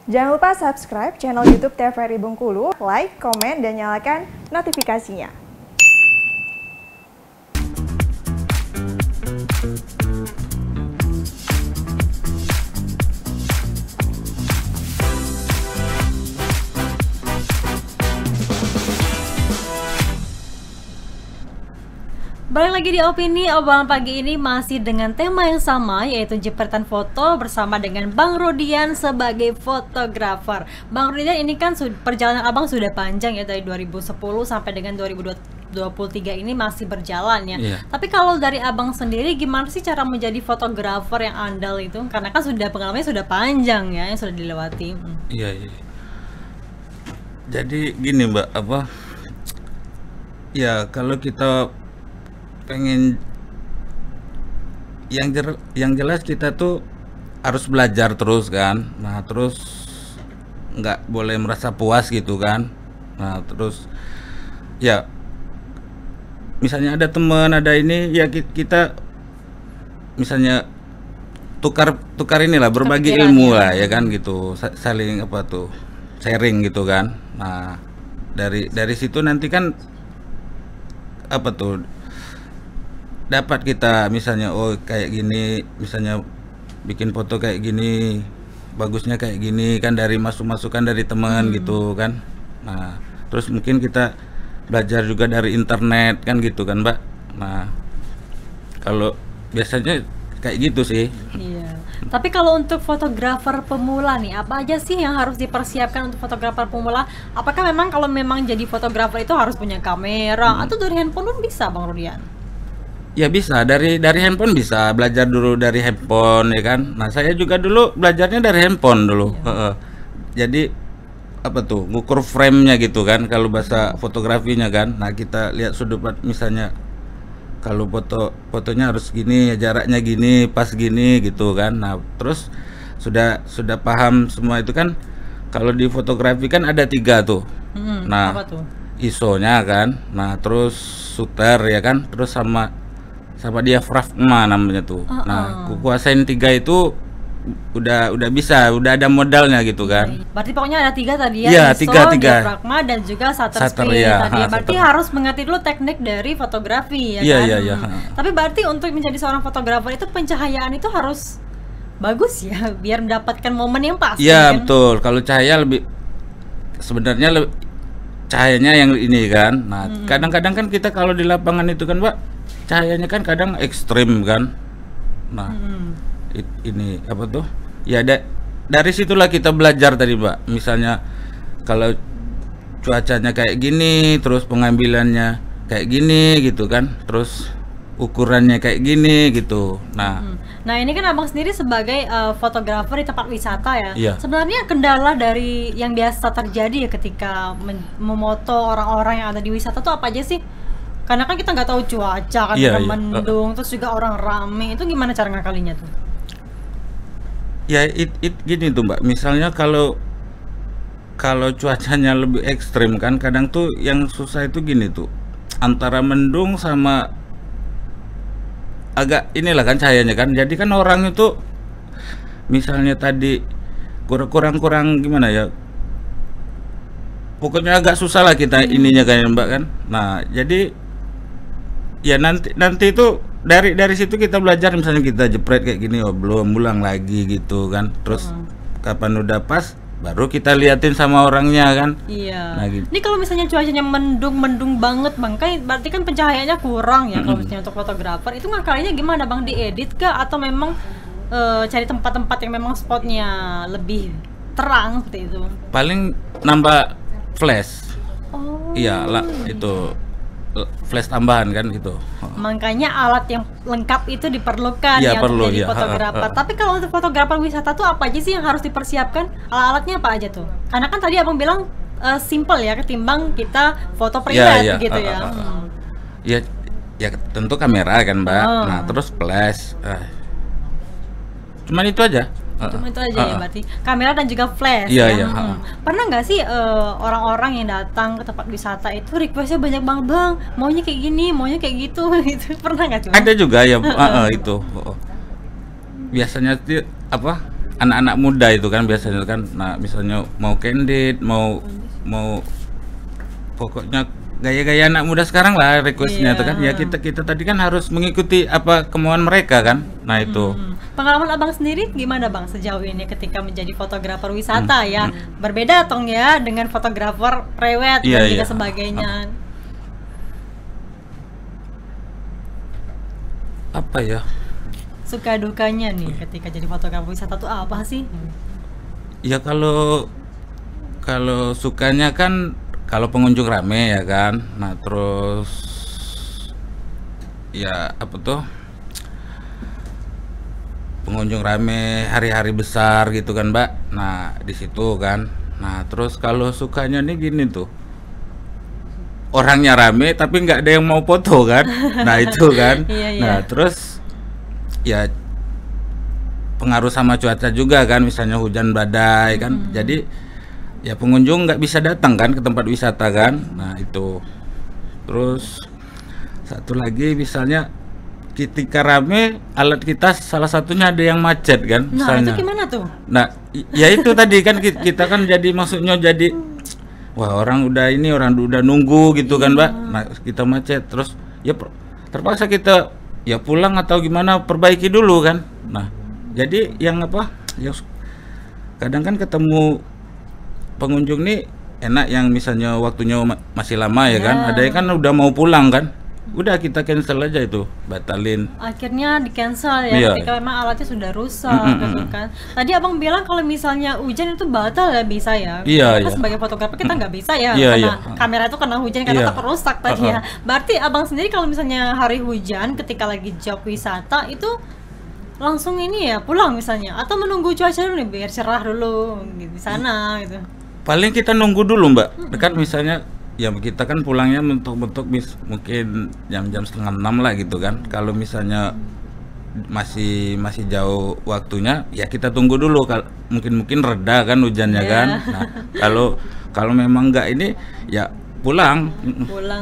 Jangan lupa subscribe channel YouTube TVRI Bengkulu, like, komen, dan nyalakan notifikasinya. Balik lagi di Opini, obrolan pagi ini masih dengan tema yang sama, yaitu jepretan foto bersama dengan Bang Rodian sebagai fotografer. Bang Rodian, ini kan perjalanan abang sudah panjang ya, dari 2010 sampai dengan 2023 ini masih berjalan ya. Tapi kalau dari abang sendiri, gimana sih cara menjadi fotografer yang andal itu? Karena kan sudah pengalamannya sudah panjang ya, yang sudah dilewati. Iya. Jadi gini Mbak, ya kalau kita pengen yang jelas kita tuh harus belajar terus kan. Nah terus nggak boleh merasa puas gitu kan. Nah terus ya misalnya ada teman, ada ini ya, kita misalnya tukar inilah, berbagi ilmu lah ya kan gitu, saling sharing gitu kan. Nah dari situ nanti kan dapat kita misalnya, oh kayak gini, misalnya bikin foto kayak gini, bagusnya kayak gini kan, dari masukan dari teman gitu kan. Nah terus mungkin kita belajar juga dari internet kan gitu kan Mbak. Nah kalau biasanya kayak gitu sih. Iya. Tapi kalau untuk fotografer pemula nih, apa aja sih yang harus dipersiapkan untuk fotografer pemula? Apakah memang kalau memang jadi fotografer itu harus punya kamera atau dari handphone pun bisa, Bang Rodian? Ya bisa, dari handphone bisa, belajar dulu dari handphone ya kan. Nah saya juga dulu belajarnya dari handphone dulu. Jadi ngukur frame-nya gitu kan, kalau bahasa fotografinya kan. Nah kita lihat sudut, misalnya kalau fotonya harus gini, jaraknya gini, pas gini gitu kan. Nah terus sudah paham semua itu kan. Kalau di fotografi kan ada 3 tuh. Nah apa tuh? ISO-nya kan, nah terus shutter ya kan, terus sama diafragma namanya tuh. Nah kuasain 3 itu udah bisa, udah ada modalnya gitu kan. Berarti pokoknya ada 3 tadi ya, iya, ISO, 3. diafragma, dan juga shutter speed ya, tadi. Berarti harus mengerti dulu teknik dari fotografi ya kan. Iya. Tapi berarti untuk menjadi seorang fotografer itu pencahayaan itu harus bagus ya, biar mendapatkan momen yang pas. Iya kan? Betul. Kalau cahaya sebenarnya cahayanya yang ini kan. Nah kadang-kadang kan kita kalau di lapangan itu kan Mbak, cahayanya kan kadang ekstrim kan. Nah ini ya dari situlah kita belajar tadi Mbak. Misalnya kalau cuacanya kayak gini, terus pengambilannya kayak gini gitu kan, terus ukurannya kayak gini gitu. Nah ini kan abang sendiri sebagai fotografer di tempat wisata ya. Iya. Sebenarnya kendala dari yang biasa terjadi ya ketika memoto orang-orang yang ada di wisata tuh apa aja sih? Karena kan kita nggak tahu cuaca kan, mendung, terus juga orang rame, itu gimana cara ngakalinya tuh? Ya gini tuh Mbak, misalnya kalau cuacanya lebih ekstrim kan, kadang tuh yang susah itu gini tuh, antara mendung sama agak inilah kan cahayanya kan. Jadi kan orang itu misalnya tadi kurang gimana ya, pokoknya agak susah lah kita ininya kan Mbak kan. Nah jadi ya nanti itu dari situ kita belajar, misalnya kita jepret kayak gini, belum ulang lagi gitu kan. Terus kapan udah pas baru kita liatin sama orangnya kan. Iya. Nah, gitu. Ini kalau misalnya cuacanya mendung banget Bang, berarti kan pencahayaannya kurang ya. Kalau misalnya untuk fotografer itu ngakalinya gimana Bang, diedit kah atau memang cari tempat-tempat yang memang spotnya lebih terang seperti itu? Paling nambah flash. Iya lah, gitu. itu flash tambahan kan gitu. Makanya alat yang lengkap itu diperlukan ya perlu, untuk jadi fotografer. Tapi kalau untuk fotografer wisata tuh apa aja sih yang harus dipersiapkan? Alat-alatnya apa aja tuh? Karena kan tadi abang bilang simple ya, ketimbang kita foto private gitu ya. Ya tentu kamera kan Mbak. Nah terus flash. Cuman itu aja. Cuma itu aja ya berarti, kamera dan juga flash. Iya. Pernah nggak sih orang-orang yang datang ke tempat wisata itu requestnya banyak banget Bang, maunya kayak gini, maunya kayak gitu gitu, pernah nggak? Ada juga ya itu. Biasanya anak-anak muda itu kan biasanya kan. Nah, misalnya mau candid, mau pokoknya gaya-gaya anak muda sekarang lah requestnya itu kan. Ya kita tadi kan harus mengikuti apa kemauan mereka kan. Nah, itu. Pengalaman abang sendiri gimana bang sejauh ini ketika menjadi fotografer wisata ya? Berbeda tong ya dengan fotografer prewed dan juga sebagainya. Apa ya? Suka dukanya nih ketika jadi fotografer wisata tuh apa sih? Ya kalau sukanya kan kalau pengunjung rame ya kan. Nah, terus ya apa tuh? Pengunjung rame, hari-hari besar gitu kan, Mbak. Nah, di situ kan. Nah, terus kalau sukanya nih gini tuh. Orangnya rame tapi nggak ada yang mau foto kan. Nah, itu kan. Nah, terus ya pengaruh sama cuaca juga kan, misalnya hujan badai kan. Jadi ya pengunjung nggak bisa datang kan ke tempat wisata kan. Nah, itu. Terus satu lagi misalnya ketika rame alat kita salah satunya ada yang macet kan, misalnya. Nah, itu gimana tuh? Nah, ya itu tadi kan kita kan jadi maksudnya jadi wah orang udah nunggu gitu kan, Mbak. Nah, kita macet terus ya terpaksa kita ya pulang atau gimana, perbaiki dulu kan. Nah, jadi yang apa? Ya kadang kan ketemu pengunjung nih enak yang misalnya waktunya masih lama ya kan. Ada yang kan udah mau pulang kan. Udah kita cancel aja itu, batalin. Akhirnya di cancel ya, ketika memang alatnya sudah rusak gitu kan. Tadi abang bilang kalau misalnya hujan itu batal ya bisa ya. Kita sebagai fotografer kita nggak bisa ya, karena kamera itu kena hujan karena takut rusak tadi ya. Berarti abang sendiri kalau misalnya hari hujan ketika lagi job wisata itu langsung ini ya pulang misalnya, atau menunggu cuaca dulu nih biar cerah dulu di sana gitu. Paling kita nunggu dulu, Mbak. Kan misalnya ya kita kan pulangnya mentok-mentok mungkin jam-jam 5:30 lah gitu kan. Kalau misalnya masih jauh waktunya ya kita tunggu dulu, mungkin reda kan hujannya kan. Nah, kalau memang enggak ini ya pulang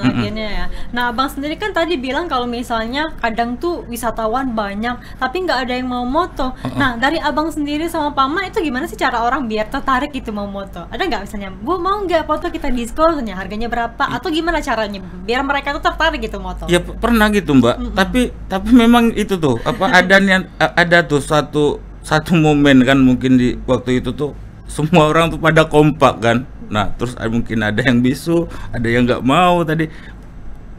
akhirnya ya. Nah, abang sendiri kan tadi bilang kalau misalnya kadang tuh wisatawan banyak tapi nggak ada yang mau moto. Nah, dari abang sendiri sama paman itu gimana sih cara orang biar tertarik gitu mau moto? Ada nggak misalnya, Bu mau nggak foto kita diskon, harganya berapa, atau gimana caranya biar mereka tuh tertarik gitu moto? Ya pernah gitu, Mbak. Tapi memang itu tuh apa ada tuh satu momen kan, mungkin di waktu itu tuh semua orang tuh pada kompak kan. Nah, terus mungkin ada yang bisu, ada yang nggak mau tadi.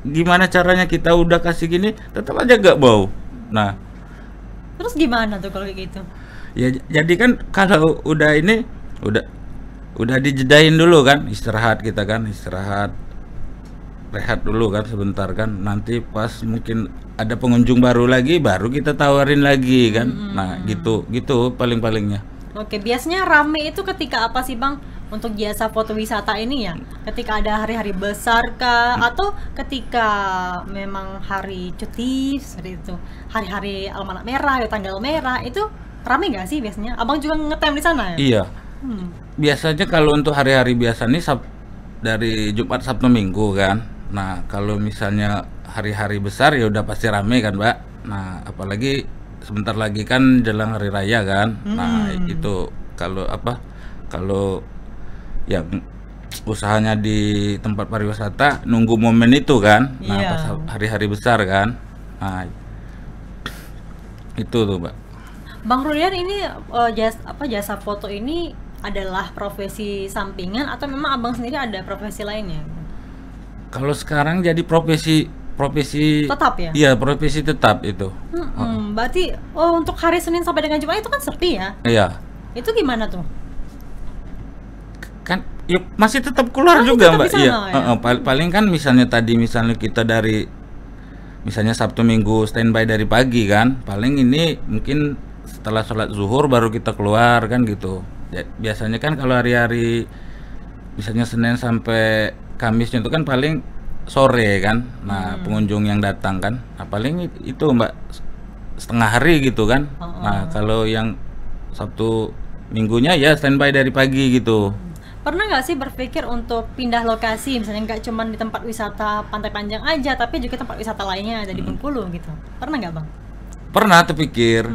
Gimana caranya kita udah kasih gini, tetap aja nggak mau. Nah, terus gimana tuh kalau kayak gitu? Ya jadi kan kalau udah ini, udah dijedain dulu kan, istirahat kita kan, rehat dulu kan sebentar kan. Nanti pas mungkin ada pengunjung baru lagi, baru kita tawarin lagi kan. Nah, gitu paling-palingnya. Oke, biasanya rame itu ketika apa sih, Bang? Untuk jasa foto wisata ini ya, ketika ada hari-hari besar kah, atau ketika memang hari cuti seperti itu, hari-hari almanak merah, tanggal merah, itu rame nggak sih biasanya? Abang juga ngetem di sana ya? Iya. Biasanya kalau untuk hari-hari biasa nih dari Jumat, Sabtu, Minggu kan. Nah, kalau misalnya hari-hari besar ya udah pasti rame kan, Mbak. Nah, apalagi sebentar lagi kan jelang hari raya kan. Nah, itu kalau yang usahanya di tempat pariwisata nunggu momen itu kan. Nah, pas hari-hari besar kan. Nah, itu tuh, Mbak. Bang Rudian, ini jasa foto ini adalah profesi sampingan atau memang abang sendiri ada profesi lainnya? Kalau sekarang jadi profesi tetap ya? Iya, profesi tetap itu. Berarti untuk hari Senin sampai dengan Jumat itu kan sepi ya? Iya. Itu gimana tuh? Kan ya masih tetap keluar juga, Mbak. Iya. Paling kan misalnya kita dari misalnya Sabtu Minggu standby dari pagi kan. Paling ini mungkin setelah sholat zuhur baru kita keluar kan gitu. Ya, biasanya kan kalau hari-hari misalnya Senin sampai Kamisnya itu kan paling sore kan. Nah, pengunjung yang datang kan. Nah, paling itu, Mbak, setengah hari gitu kan. Nah, kalau yang Sabtu Minggunya ya standby dari pagi gitu. Pernah nggak sih berpikir untuk pindah lokasi, misalnya nggak cuma di tempat wisata Pantai Panjang aja, tapi juga tempat wisata lainnya ada di Bengkulu gitu? Pernah nggak, Bang? Pernah terpikir.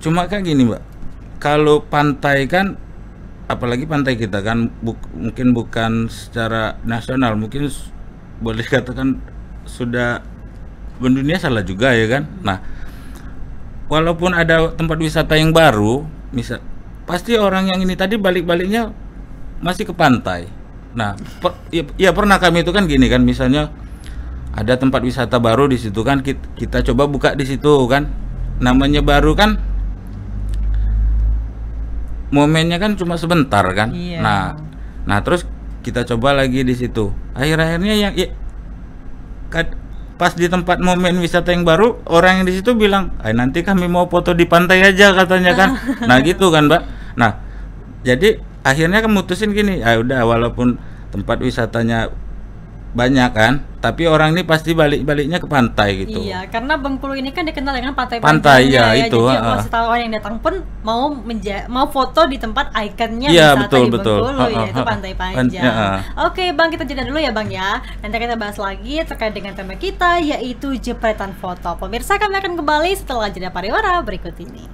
Cuma kan gini, Mbak, kalau pantai kan, apalagi pantai kita kan mungkin bukan secara nasional, mungkin boleh katakan sudah mendunia salah juga ya kan. Nah, walaupun ada tempat wisata yang baru, misal pasti orang yang ini tadi balik-baliknya masih ke pantai. Nah, ya pernah kami itu kan gini kan, misalnya ada tempat wisata baru di situ kan, kita coba buka di situ kan, namanya baru kan, momennya kan cuma sebentar kan. Iya. Nah terus kita coba lagi di situ. Akhir-akhirnya yang pas di tempat momen wisata yang baru, orang yang di situ bilang, nanti kami mau foto di pantai aja katanya kan. Nah gitu kan Mbak. Nah jadi akhirnya kan mutusin gini, udah walaupun tempat wisatanya banyak kan, tapi orang ini pasti balik-baliknya ke pantai gitu. Iya, karena Bengkulu ini kan dikenal dengan pantai ya, itu. Jadi wisatawan yang datang pun mau foto di tempat ikonnya ya, wisata di betul. Bengkulu, yaitu Pantai Panjang. Ya. Oke Bang, kita jeda dulu ya Bang ya. Nanti kita bahas lagi terkait dengan tema kita, yaitu jepretan foto. Pemirsa, kami akan kembali setelah jeda pariwara berikut ini.